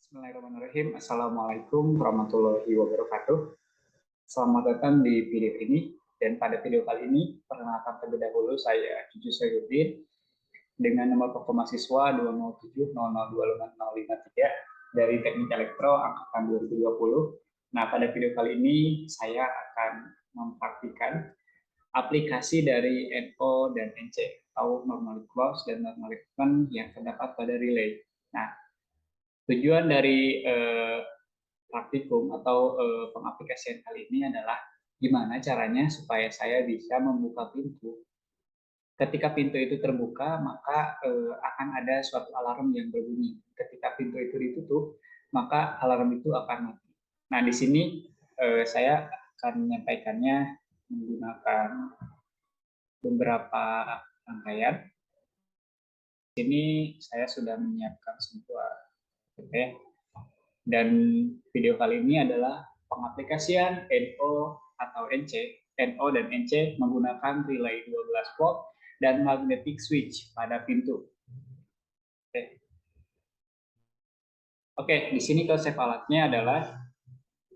Bismillahirrahmanirrahim. Assalamualaikum warahmatullahi wabarakatuh. Selamat datang di video ini. Dan pada video kali ini, perkenalkan terlebih dahulu saya Cucu Sayudin dengan nomor pokok mahasiswa 207002553 dari Teknik Elektro angkatan 2020. Nah, pada video kali ini saya akan mempraktikkan aplikasi dari NO dan NC atau normally close dan normally open yang terdapat pada relay. Nah, tujuan dari praktikum atau pengaplikasian kali ini adalah gimana caranya supaya saya bisa membuka pintu. Ketika pintu itu terbuka, maka akan ada suatu alarm yang berbunyi. Ketika pintu itu ditutup, maka alarm itu akan mati. Nah, di sini saya akan menyampaikannya menggunakan beberapa rangkaian. Di sini saya sudah menyiapkan sebuah dan video kali ini adalah pengaplikasian NO atau NC, NO dan NC menggunakan relay 12 volt dan magnetic switch pada pintu. Oke, di sini konsep alatnya adalah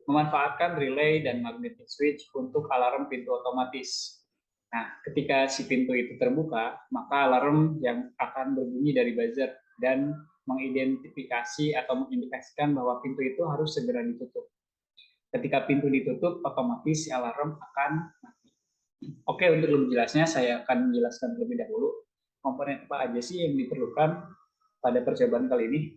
memanfaatkan relay dan magnetic switch untuk alarm pintu otomatis. Nah, ketika si pintu itu terbuka, maka alarm yang akan berbunyi dari buzzer dan mengidentifikasi atau mengindikasikan bahwa pintu itu harus segera ditutup. Ketika pintu ditutup, otomatis si alarm akan mati. Oke, untuk lebih jelasnya saya akan menjelaskan terlebih dahulu komponen apa aja sih yang diperlukan pada percobaan kali ini.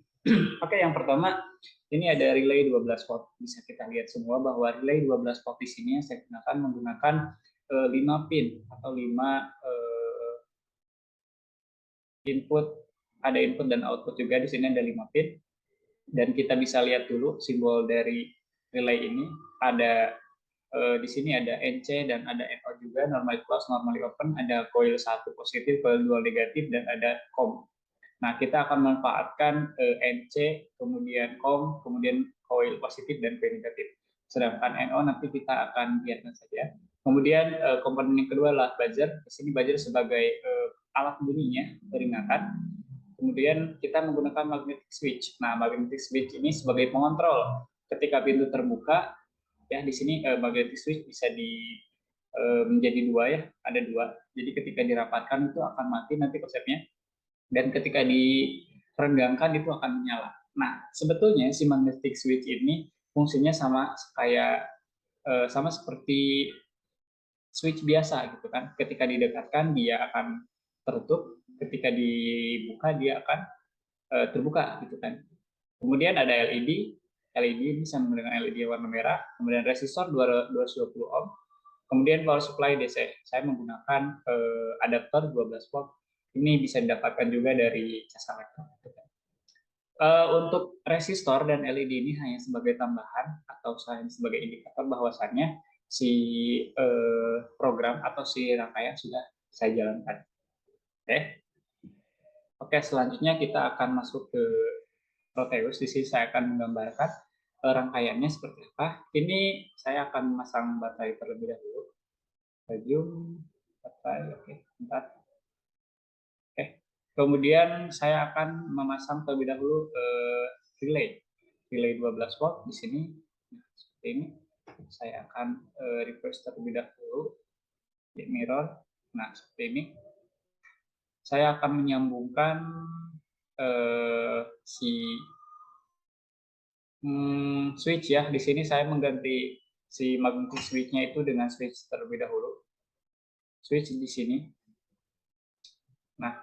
Oke, yang pertama ini ada relay 12 volt. Bisa kita lihat semua bahwa relay 12 volt di sini saya gunakan menggunakan 5 pin atau 5 input, ada input dan output juga. Di sini ada 5 pin dan kita bisa lihat dulu simbol dari relay ini. Ada di sini ada NC dan ada NO juga, normally close, normally open, ada coil 1 positif, coil 2 negatif, dan ada COM. Nah, kita akan memanfaatkan NC, kemudian COM, kemudian coil positif dan coil negatif. Sedangkan NO nanti kita akan biarkan saja. Kemudian komponen yang kedua adalah buzzer. Di sini buzzer sebagai alat bunyinya, peringatan. Kemudian kita menggunakan magnetic switch. Nah, magnetic switch ini sebagai pengontrol. Ketika pintu terbuka, ya di sini magnetic switch bisa menjadi dua ya, ada dua. Jadi ketika dirapatkan itu akan mati nanti konsepnya. Dan ketika direnggangkan itu akan menyala. Nah, sebetulnya si magnetic switch ini fungsinya sama seperti switch biasa gitu kan. Ketika didekatkan dia akan tertutup, ketika dibuka dia akan terbuka gitu kan. Kemudian ada LED, LED bisa menggunakan LED warna merah, kemudian resistor 220 ohm, kemudian power supply DC. Saya menggunakan adaptor 12 volt. Ini bisa didapatkan juga dari Casa Elektro. Untuk resistor dan LED ini hanya sebagai tambahan atau sebagai indikator bahwasannya si program atau si rangkaian sudah saya jalankan. Oke, selanjutnya kita akan masuk ke Proteus. Di sini saya akan menggambarkan rangkaiannya seperti apa. Ini saya akan memasang baterai terlebih dahulu. Radium, baterai, oke, 4. Oke. Kemudian saya akan memasang terlebih dahulu relay 12 volt di sini. Nah, seperti ini. Saya akan reverse terlebih dahulu di mirror. Nah, seperti ini. Saya akan menyambungkan switch ya. Di sini saya mengganti si magnetic switch-nya itu dengan switch terlebih dahulu. Switch di sini. Nah,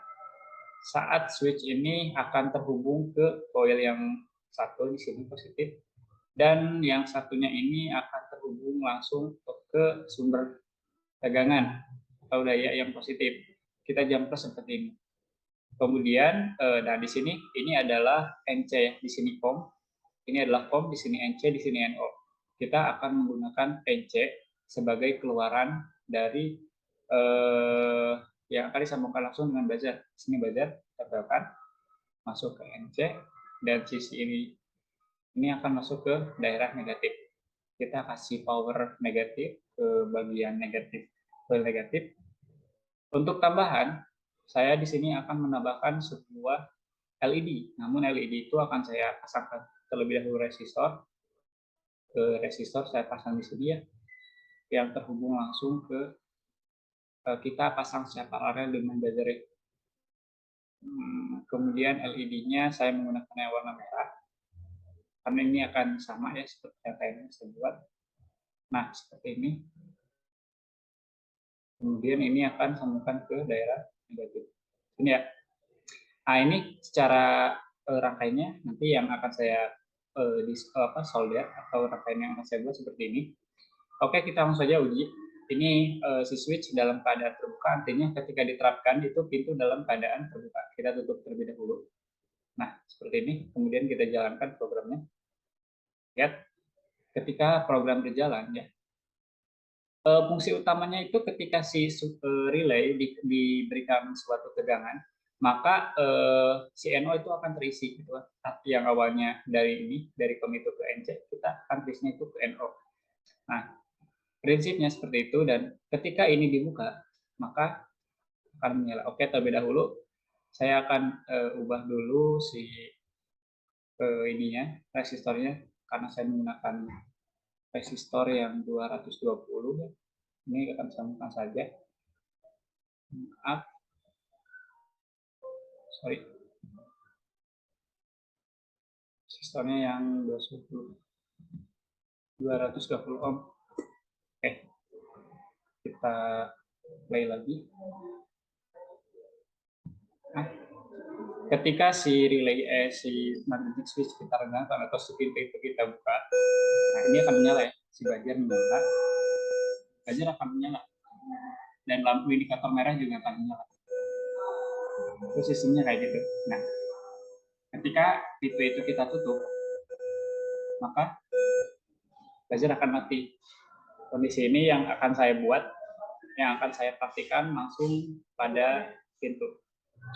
saat switch ini akan terhubung ke coil yang satu di sini positif dan yang satunya ini akan terhubung langsung ke sumber tegangan atau daya yang positif. Kita jumper seperti ini. Kemudian, nah di sini ini adalah NC, di sini COM, ini adalah COM, di sini NC, di sini NO. Kita akan menggunakan NC sebagai keluaran dari yang akan disambungkan langsung dengan buzzer. Sini buzzer, kita belokkan, masuk ke NC, dan sisi ini akan masuk ke daerah negatif. Kita kasih power negatif ke bagian negatif, ke negatif. Untuk tambahan, saya di sini akan menambahkan sebuah LED. Namun LED itu akan saya pasangkan terlebih dahulu resistor. Resistor saya pasang di sini ya, yang terhubung langsung ke kita pasang secara paralel dengan baterai. Kemudian LED-nya saya menggunakan yang warna merah, karena ini akan sama ya seperti yang saya buat. Nah, seperti ini. Kemudian ini akan sambungkan ke daerah negatif. Ini ya. Nah, ini secara rangkaiannya nanti yang akan saya solder atau rangkaian yang akan saya buat seperti ini. Oke, kita langsung saja uji. Ini si switch dalam keadaan terbuka, artinya ketika diterapkan itu pintu dalam keadaan terbuka. Kita tutup terlebih dahulu. Nah, seperti ini. Kemudian kita jalankan programnya. Lihat, ketika program berjalan ya, fungsi utamanya itu ketika si relay diberikan suatu tegangan, maka si NO itu akan terisi gitu. Yang awalnya dari COM itu ke NC, kita akan terisinya itu ke NO. Nah, prinsipnya seperti itu, dan ketika ini dibuka, maka akan menyala. Oke, terlebih dahulu saya akan ubah dulu si resistornya, karena saya menggunakan resistor yang 220 ya. Ini akan sambungkan saja. Maaf, sorry, resistornya yang 220 ohm. Oke, kita play lagi. Nah, ketika si relay si magnetic switch kita regangkan atau si pintu itu kita buka, nah ini akan menyala ya, si buzzer menyala, buzzer akan menyala, dan lampu indikator merah juga akan menyala. Itu sistemnya kayak gitu. Nah, ketika pintu itu kita tutup, maka buzzer akan mati. Kondisi ini yang akan saya buat, yang akan saya praktikkan langsung pada pintu.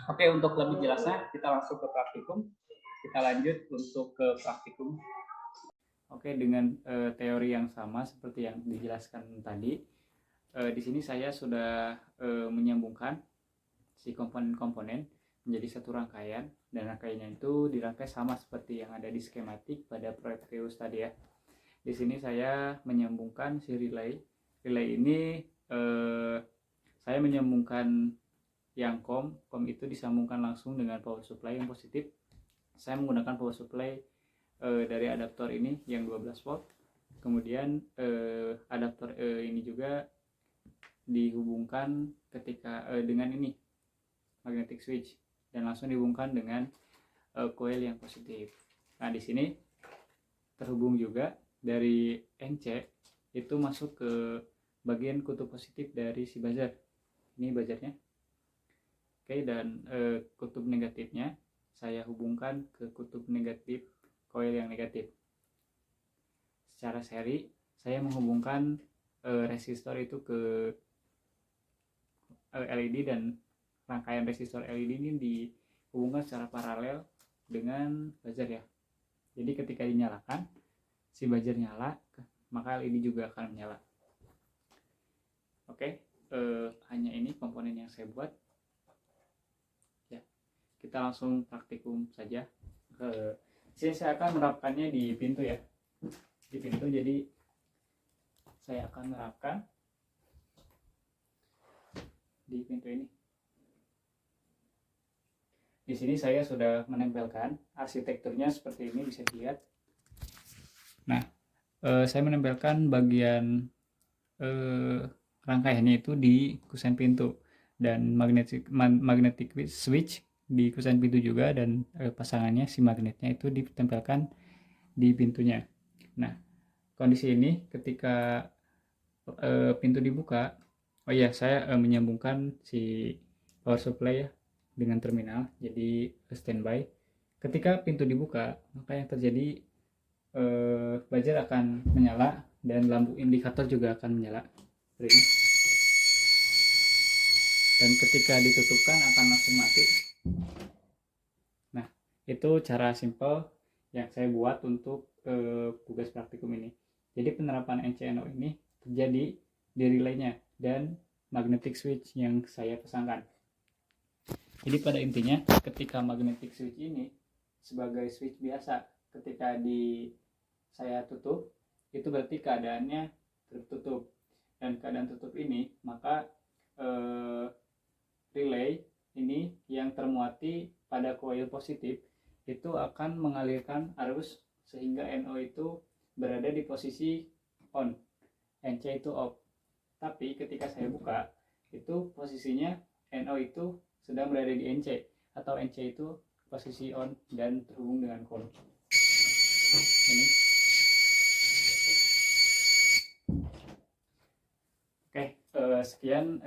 Oke, untuk lebih jelasnya kita langsung ke praktikum. Kita lanjut untuk ke praktikum. Oke, dengan teori yang sama seperti yang dijelaskan tadi, di sini saya sudah menyambungkan si komponen-komponen menjadi satu rangkaian, dan rangkaiannya itu dirangkai sama seperti yang ada di skematik pada proyek Reus tadi ya. Di sini saya menyambungkan si relay. Relay ini saya menyambungkan yang COM itu disambungkan langsung dengan power supply yang positif. Saya menggunakan power supply dari adaptor ini yang 12 volt. Kemudian adaptor ini juga dihubungkan ketika dengan ini magnetic switch, dan langsung dihubungkan dengan coil yang positif. Nah, di sini terhubung juga dari NC itu masuk ke bagian kutub positif dari si buzzer. Ini buzzernya. Oke, dan kutub negatifnya saya hubungkan ke kutub negatif coil yang negatif. Secara seri saya menghubungkan resistor itu ke LED, dan rangkaian resistor LED ini dihubungkan secara paralel dengan buzzer ya. Jadi ketika dinyalakan, si buzzer nyala, maka LED juga akan menyala. Oke, hanya ini komponen yang saya buat. Ya, kita langsung praktikum saja. Sini saya akan menerapkannya di pintu ya. Di pintu, jadi saya akan menerapkan di pintu ini. Di sini saya sudah menempelkan arsitekturnya seperti ini, bisa dilihat. Nah, saya menempelkan bagian rangkaiannya itu di kusen pintu, dan magnetic switch di kusen pintu juga, dan pasangannya si magnetnya itu ditempelkan di pintunya. Nah, kondisi ini ketika pintu dibuka, oh iya, saya menyambungkan si power supply ya dengan terminal, jadi standby. Ketika pintu dibuka, maka yang terjadi buzzer akan menyala, dan lampu indikator juga akan menyala seperti ini. Dan ketika ditutupkan akan langsung mati. Nah, itu cara simple yang saya buat untuk tugas praktikum ini. Jadi penerapan NCNO ini terjadi di relaynya dan magnetic switch yang saya pasangkan. Jadi pada intinya ketika magnetic switch ini sebagai switch biasa, ketika saya tutup, itu berarti keadaannya tertutup. Dan keadaan tutup ini, maka relay ini yang termuati pada coil positif itu akan mengalirkan arus sehingga NO itu berada di posisi on, NC itu off. Tapi ketika saya buka, itu posisinya NO itu sedang berada di NC, atau NC itu posisi on dan terhubung dengan coil. Ini. Oke, sekian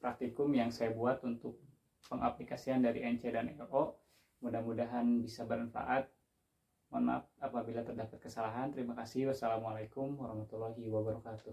praktikum yang saya buat untuk pengaplikasian dari NC dan NO. Mudah-mudahan bisa bermanfaat. Mohon maaf apabila terdapat kesalahan. Terima kasih. Wassalamualaikum warahmatullahi wabarakatuh.